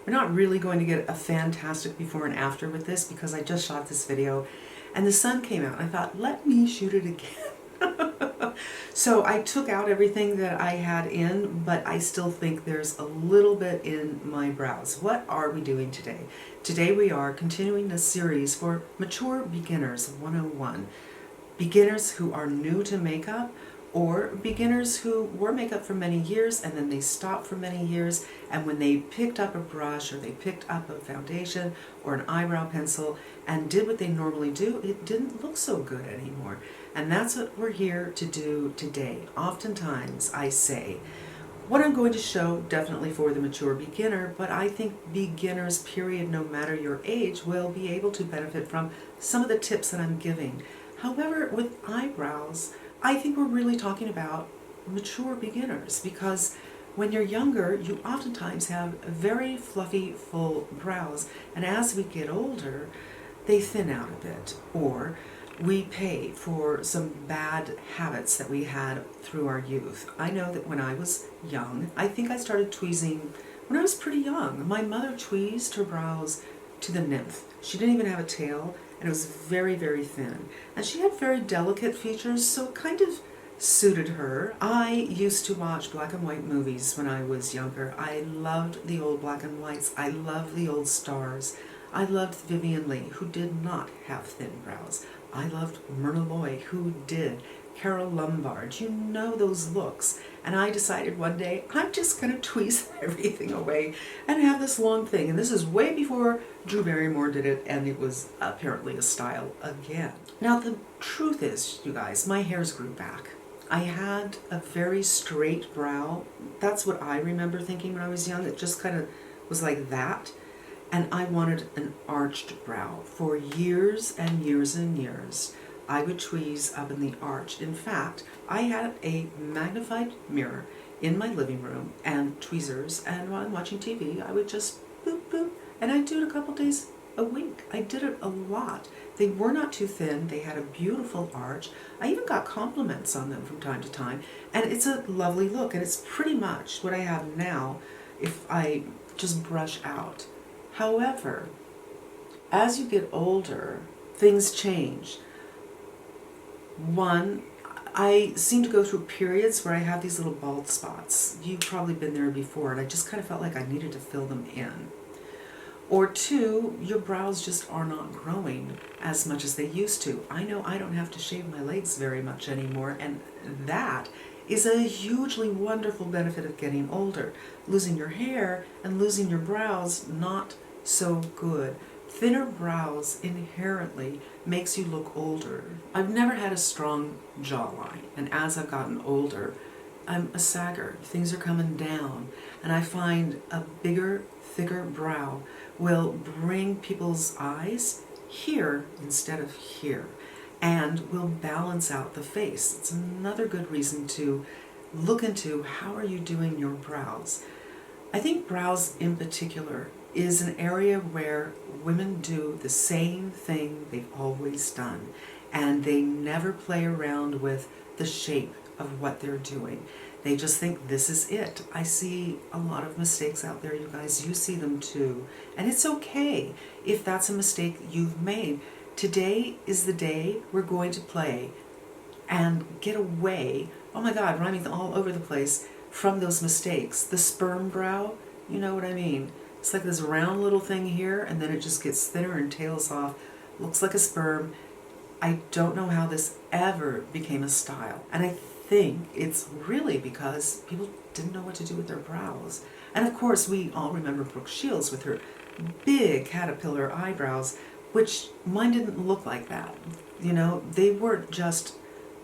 We're not really going to get a fantastic before and after with this because I just shot this video and the sun came out. I thought, let me shoot it again. So I took out everything that I had in, but I still think there's a little bit in my brows. What are we doing today? Today we are continuing the series for Mature Beginners 101. Beginners who are new to makeup, or beginners who wore makeup for many years and then they stopped for many years, and when they picked up a brush or they picked up a foundation or an eyebrow pencil and did what they normally do, it didn't look so good anymore. And that's what we're here to do today. Oftentimes I say, what I'm going to show definitely for the mature beginner, but I think beginners, period, no matter your age, will be able to benefit from some of the tips that I'm giving. However, with eyebrows, I think we're really talking about mature beginners, because when you're younger, you oftentimes have very fluffy, full brows, and as we get older, they thin out a bit, or we pay for some bad habits that we had through our youth. I know that when I was young, I think I started tweezing when I was pretty young. My mother tweezed her brows to the nymph. She didn't even have a tail, and it was very, very thin. And she had very delicate features, so it kind of suited her. I used to watch black and white movies when I was younger. I loved the old black and whites. I loved the old stars. I loved Vivian Leigh, who did not have thin brows. I loved Myrna Loy, who did. Carol Lombard, you know those looks. And I decided one day, I'm just going to tweeze everything away and have this long thing. And this is way before Drew Barrymore did it, and it was apparently a style again. Now the truth is, you guys, my hairs grew back. I had a very straight brow. That's what I remember thinking when I was young. It just kind of was like that. And I wanted an arched brow. For years and years and years, I would tweeze up in the arch. In fact, I had a magnified mirror in my living room and tweezers, and while I'm watching TV, I would just boop, boop, and I'd do it a couple days a week. I did it a lot. They were not too thin. They had a beautiful arch. I even got compliments on them from time to time, and it's a lovely look, and it's pretty much what I have now if I just brush out. However, as you get older, things change. One, I seem to go through periods where I have these little bald spots. You've probably been there before, and I just kind of felt like I needed to fill them in. Or two, your brows just are not growing as much as they used to. I know I don't have to shave my legs very much anymore, and that is a hugely wonderful benefit of getting older. Losing your hair and losing your brows, not so good. Thinner brows inherently makes you look older. I've never had a strong jawline, and as I've gotten older, I'm a sagger. Things are coming down, and I find a bigger, thicker brow will bring people's eyes here instead of here, and will balance out the face. It's another good reason to look into how are you doing your brows. I think brows in particular is an area where women do the same thing they've always done, and they never play around with the shape of what they're doing. They just think this is it. I see a lot of mistakes out there, you guys. You see them too. And it's okay if that's a mistake you've made. Today is the day we're going to play and get away, oh my God, rhyming all over the place, from those mistakes. The sperm brow, you know what I mean. It's like this round little thing here, and then it just gets thinner and tails off. Looks like a sperm. I don't know how this ever became a style. And I think it's really because people didn't know what to do with their brows. And of course, we all remember Brooke Shields with her big caterpillar eyebrows, which mine didn't look like that. You know, they weren't just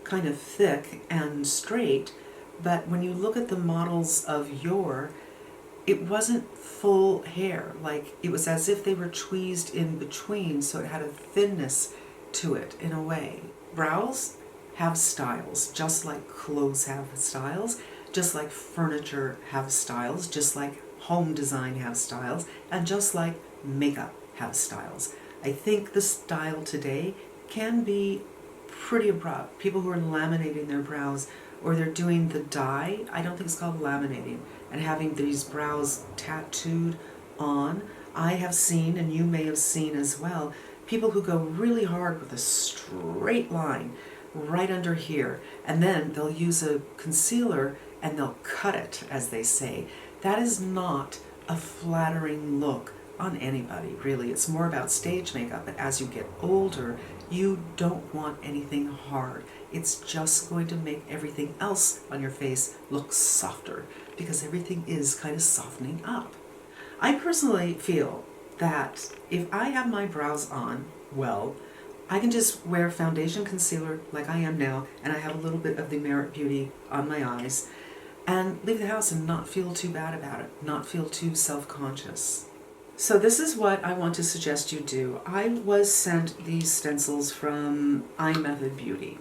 kind of thick and straight, but when you look at the models of yore, it wasn't full hair. Like, it was as if they were tweezed in between, so it had a thinness to it in a way. Brows have styles, just like clothes have styles, just like furniture have styles, just like home design have styles, and just like makeup have styles. I think the style today can be pretty abrupt. People who are laminating their brows, or they're doing the dye, I don't think it's called laminating, and having these brows tattooed on. I have seen, and you may have seen as well, people who go really hard with a straight line right under here, and then they'll use a concealer and they'll cut it, as they say. That is not a flattering look on anybody, really. It's more about stage makeup, but as you get older, you don't want anything hard. It's just going to make everything else on your face look softer, because everything is kind of softening up. I personally feel that if I have my brows on, well, I can just wear foundation concealer like I am now, and I have a little bit of the Merit Beauty on my eyes, and leave the house and not feel too bad about it, not feel too self-conscious. So this is what I want to suggest you do. I was sent these stencils from iMethod Beauty.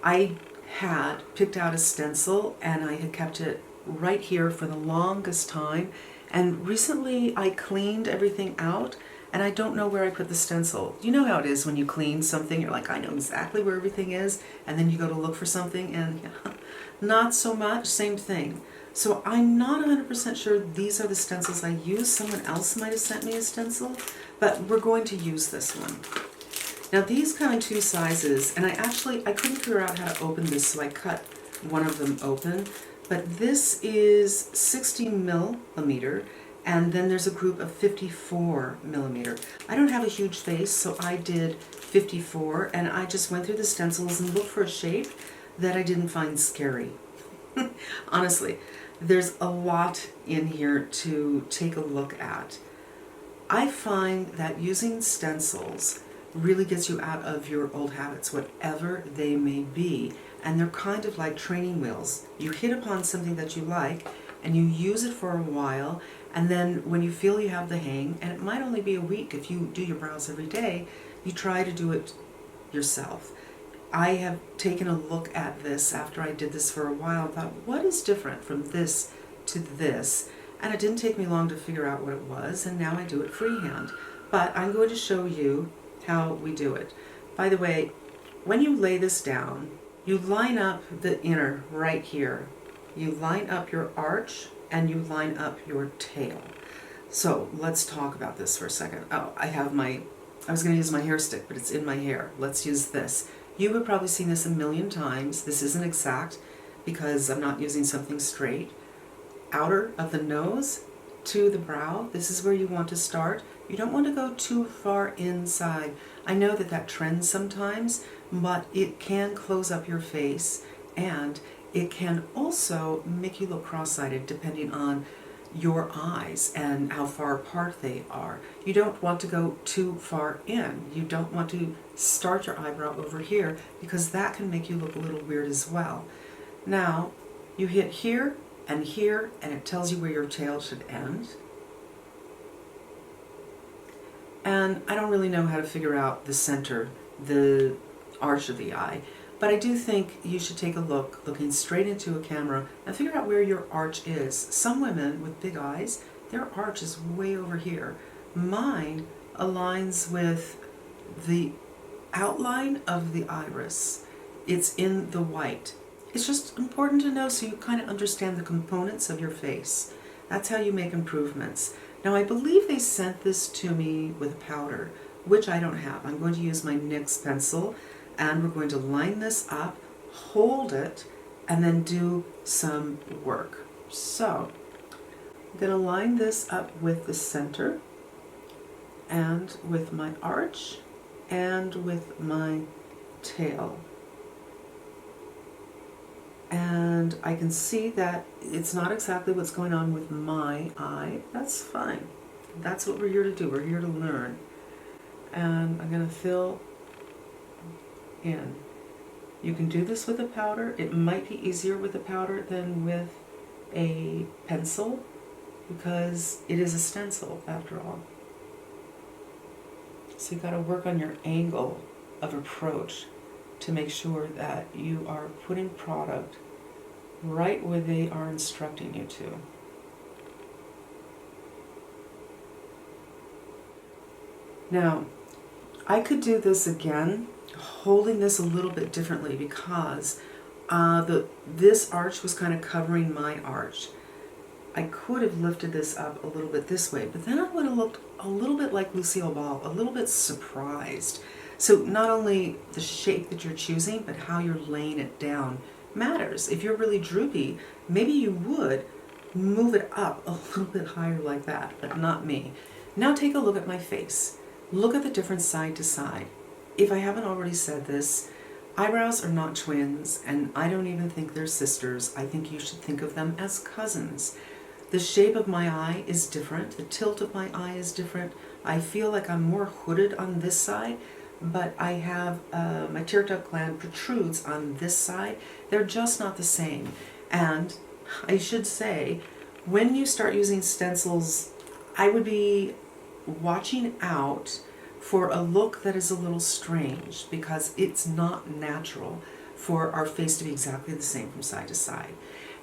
I had picked out a stencil and I had kept it right here for the longest time, and recently I cleaned everything out and I don't know where I put the stencil. You know how it is when you clean something, you're like, I know exactly where everything is, and then you go to look for something and not so much, same thing. So I'm not 100% sure these are the stencils I use. Someone else might have sent me a stencil, but we're going to use this one. Now these come in two sizes, and I couldn't figure out how to open this, so I cut one of them open. But this is 60 millimeter, and then there's a group of 54 millimeter. I don't have a huge face, so I did 54, and I just went through the stencils and looked for a shape that I didn't find scary. Honestly, there's a lot in here to take a look at. I find that using stencils really gets you out of your old habits, whatever they may be, and they're kind of like training wheels. You hit upon something that you like and you use it for a while, and then when you feel you have the hang, and it might only be a week if you do your brows every day, you try to do it yourself. I have taken a look at this after I did this for a while and thought, what is different from this to this? And it didn't take me long to figure out what it was, and now I do it freehand. But I'm going to show you how we do it. By the way, when you lay this down, you line up the inner right here. You line up your arch and you line up your tail. So let's talk about this for a second. Oh, I was going to use my hair stick, but it's in my hair. Let's use this. You have probably seen this a million times. This isn't exact because I'm not using something straight. Outer of the nose to the brow, this is where you want to start. You don't want to go too far inside. I know that that trends sometimes, but it can close up your face, and it can also make you look cross-eyed depending on your eyes and how far apart they are. You don't want to go too far in. You don't want to start your eyebrow over here because that can make you look a little weird as well. Now, you hit here, and it tells you where your tail should end. And I don't really know how to figure out the center, the arch of the eye, but I do think you should take a look, looking straight into a camera, and figure out where your arch is. Some women with big eyes, their arch is way over here. Mine aligns with the outline of the iris. It's in the white. It's just important to know so you kind of understand the components of your face. That's how you make improvements. Now I believe they sent this to me with a powder, which I don't have. I'm going to use my NYX pencil, and we're going to line this up, hold it, and then do some work. So I'm going to line this up with the center, and with my arch, and with my tail. And I can see that it's not exactly what's going on with my eye. That's fine. That's what we're here to do. We're here to learn. And I'm going to fill in. You can do this with a powder. It might be easier with a powder than with a pencil because it is a stencil after all. So you've got to work on your angle of approach to make sure that you are putting product right where they are instructing you to. Now, I could do this again, holding this a little bit differently because this arch was kind of covering my arch. I could have lifted this up a little bit this way, but then I would have looked a little bit like Lucille Ball, a little bit surprised. So not only the shape that you're choosing, but how you're laying it down matters. If you're really droopy, maybe you would move it up a little bit higher like that, but not me. Now take a look at my face. Look at the difference side to side. If I haven't already said this, eyebrows are not twins, and I don't even think they're sisters. I think you should think of them as cousins. The shape of my eye is different. The tilt of my eye is different. I feel like I'm more hooded on this side, but I have my tear duct gland protrudes on this side. They're just not the same. And I should say, when you start using stencils, I would be watching out for a look that is a little strange, because it's not natural for our face to be exactly the same from side to side.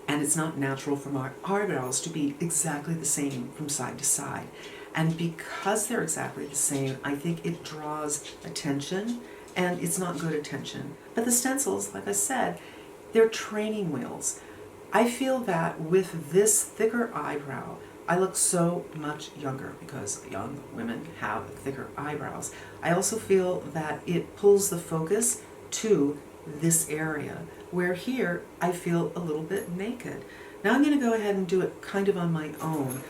And it's not natural for my eyebrows to be exactly the same from side to side. And because they're exactly the same, I think it draws attention, and it's not good attention. But the stencils, like I said, they're training wheels. I feel that with this thicker eyebrow, I look so much younger because young women have thicker eyebrows. I also feel that it pulls the focus to this area, where here I feel a little bit naked. Now I'm going to go ahead and do it kind of on my own.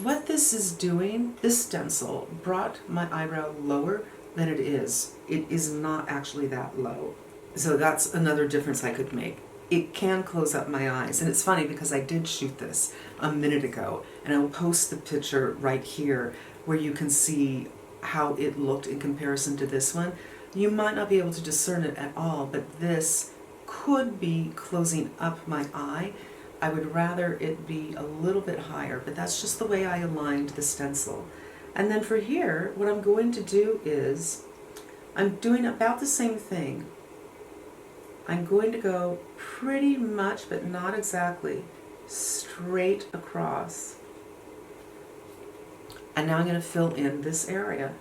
What this is doing, this stencil brought my eyebrow lower than it is. It is not actually that low. So that's another difference I could make. It can close up my eyes. And it's funny because I did shoot this a minute ago, and I will post the picture right here where you can see how it looked in comparison to this one. You might not be able to discern it at all, but this could be closing up my eye. I would rather it be a little bit higher, but that's just the way I aligned the stencil. And then for here, what I'm going to do is, I'm doing about the same thing. I'm going to go pretty much, but not exactly, straight across. And now I'm going to fill in this area.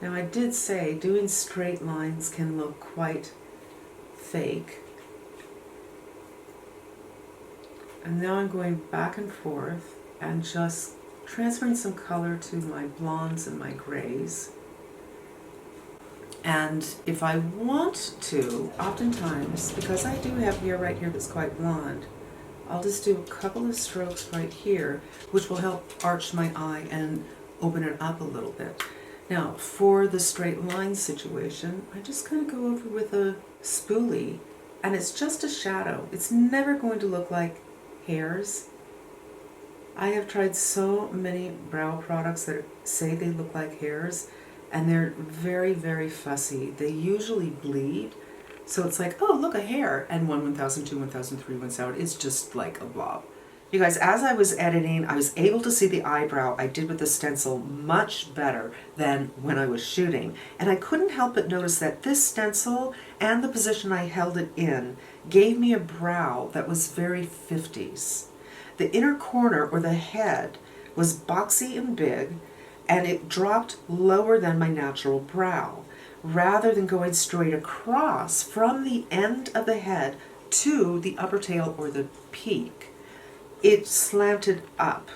Now I did say doing straight lines can look quite fake. And now I'm going back and forth and just transferring some color to my blondes and my grays. And if I want to, oftentimes, because I do have hair right here that's quite blonde, I'll just do a couple of strokes right here, which will help arch my eye and open it up a little bit. Now, for the straight line situation, I just kind of go over with a spoolie, and it's just a shadow. It's never going to look like hairs. I have tried so many brow products that say they look like hairs, and they're very, very fussy. They usually bleed, so it's like, oh, look, a hair, and 1, 1,000, 2, 1,000, 3, 1,000. It's just like a blob. You guys, as I was editing, I was able to see the eyebrow I did with the stencil much better than when I was shooting. And I couldn't help but notice that this stencil and the position I held it in gave me a brow that was very 50s. The inner corner, or the head, was boxy and big, and it dropped lower than my natural brow, rather than going straight across from the end of the head to the upper tail or the peak. It slanted up.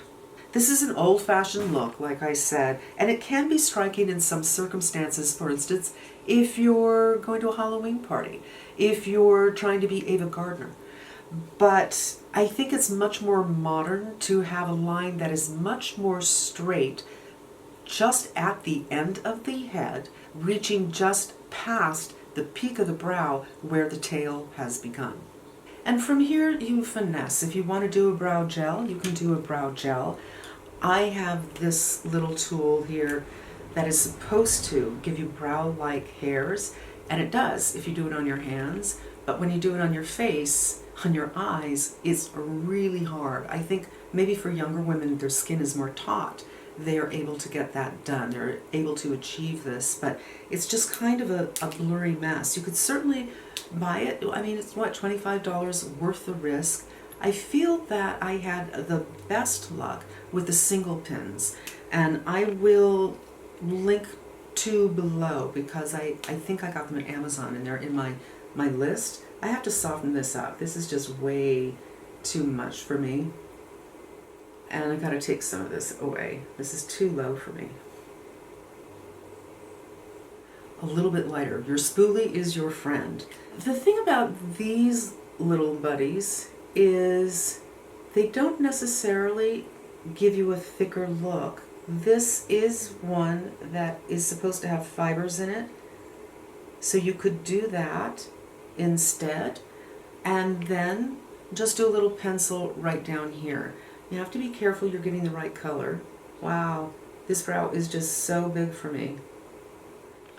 This is an old-fashioned look, like I said, and it can be striking in some circumstances. For instance, if you're going to a Halloween party, if you're trying to be Ava Gardner. But I think it's much more modern to have a line that is much more straight, just at the end of the head, reaching just past the peak of the brow where the tail has begun. And from here you finesse. If you want to do a brow gel, you can do a brow gel. I have this little tool here that is supposed to give you brow-like hairs, and it does if you do it on your hands, but when you do it on your face, on your eyes, it's really hard. I think maybe for younger women, their skin is more taut. They are able to get that done. They're able to achieve this, but it's just kind of a blurry mess. You could certainly buy it. I mean, it's what, $25 worth the risk. I feel that I had the best luck with the single pins, and I will link two below because I think I got them at Amazon and they're in my list. I have to soften this up. This is just way too much for me. And I gotta take some of this away. This is too low for me. A little bit lighter. Your spoolie is your friend. The thing about these little buddies is they don't necessarily give you a thicker look. This is one that is supposed to have fibers in it, so you could do that instead, and then just do a little pencil right down here. You have to be careful you're getting the right color. Wow, this brow is just so big for me.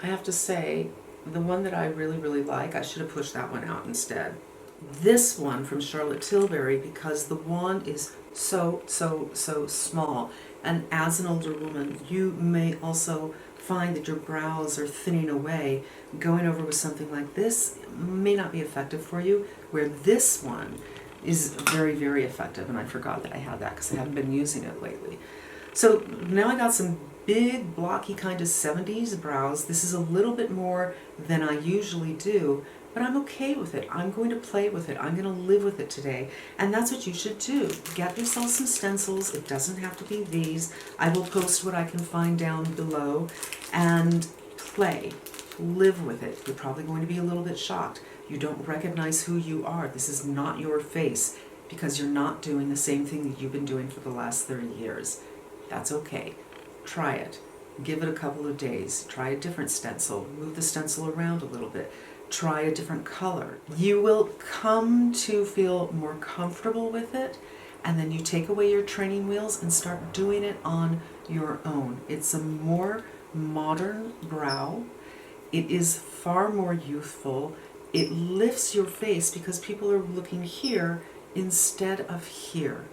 I have to say, the one that I really like, I should have pushed that one out instead. This one from Charlotte Tilbury, because the wand is so small, and as an older woman you may also find that your brows are thinning away. Going over with something like this may not be effective for you, where this one is very effective, and I forgot that I had that because I haven't been using it lately. So now I got some big blocky kind of 70s brows. This is a little bit more than I usually do, but I'm okay with it. I'm going to play with it. I'm going to live with it today. And that's what you should do. Get yourself some stencils. It doesn't have to be these. I will post what I can find down below, and play. Live with it. You're probably going to be a little bit shocked. You don't recognize who you are. This is not your face because you're not doing the same thing that you've been doing for the last 30 years. That's okay. Try it. Give it a couple of days. Try a different stencil. Move the stencil around a little bit. Try a different color. You will come to feel more comfortable with it, and then you take away your training wheels and start doing it on your own. It's a more modern brow. It is far more youthful. It lifts your face because people are looking here instead of here.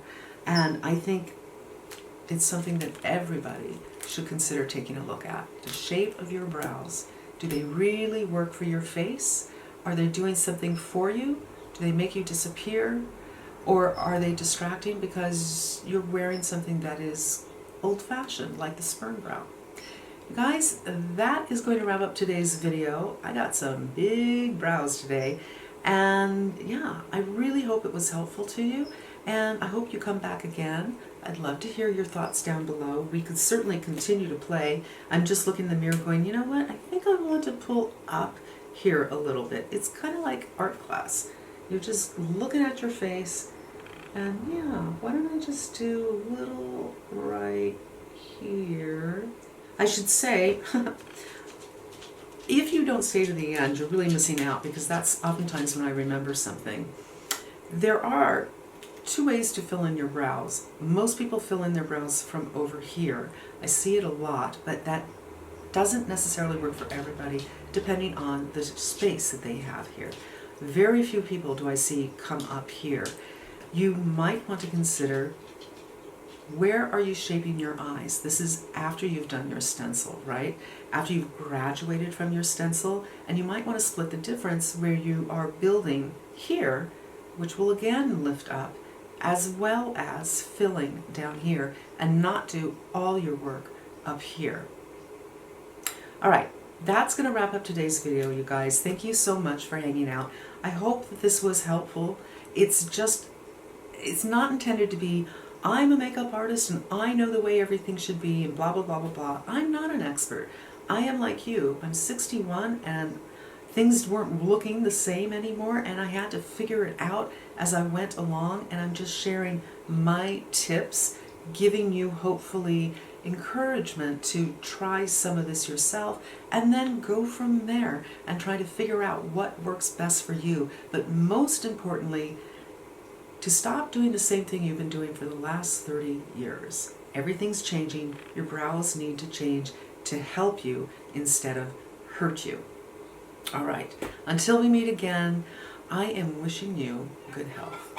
And I think it's something that everybody should consider taking a look at. The shape of your brows. Do they really work for your face? Are they doing something for you? Do they make you disappear? Or are they distracting because you're wearing something that is old-fashioned, like the sperm brow? Guys, that is going to wrap up today's video. I got some big brows today, and yeah, I really hope it was helpful to you, and I hope you come back again. I'd love to hear your thoughts down below. We could certainly continue to play. I'm just looking in the mirror going, you know what, I think I want to pull up here a little bit. It's kind of like art class. You're just looking at your face, and yeah, why don't I just do a little right here. I should say, if you don't stay to the end, you're really missing out, because that's oftentimes when I remember something. There are two ways to fill in your brows. Most people fill in their brows from over here. I see it a lot, but that doesn't necessarily work for everybody, depending on the space that they have here. Very few people do I see come up here. You might want to consider, where are you shaping your eyes? This is after you've done your stencil, right? After you've graduated from your stencil, and you might want to split the difference where you are building here, which will again lift up, as well as filling down here, and not do all your work up here. All right, that's going to wrap up today's video, you guys. Thank you so much for hanging out. I hope that this was helpful. It's not intended to be, I'm a makeup artist and I know the way everything should be and blah, blah, blah, blah, blah. I'm not an expert. I am like you. I'm 61 and things weren't looking the same anymore, and I had to figure it out as I went along, and I'm just sharing my tips, giving you hopefully encouragement to try some of this yourself, and then go from there and try to figure out what works best for you. But most importantly, to stop doing the same thing you've been doing for the last 30 years. Everything's changing. Your brows need to change to help you instead of hurt you. All right, until we meet again, I am wishing you good health.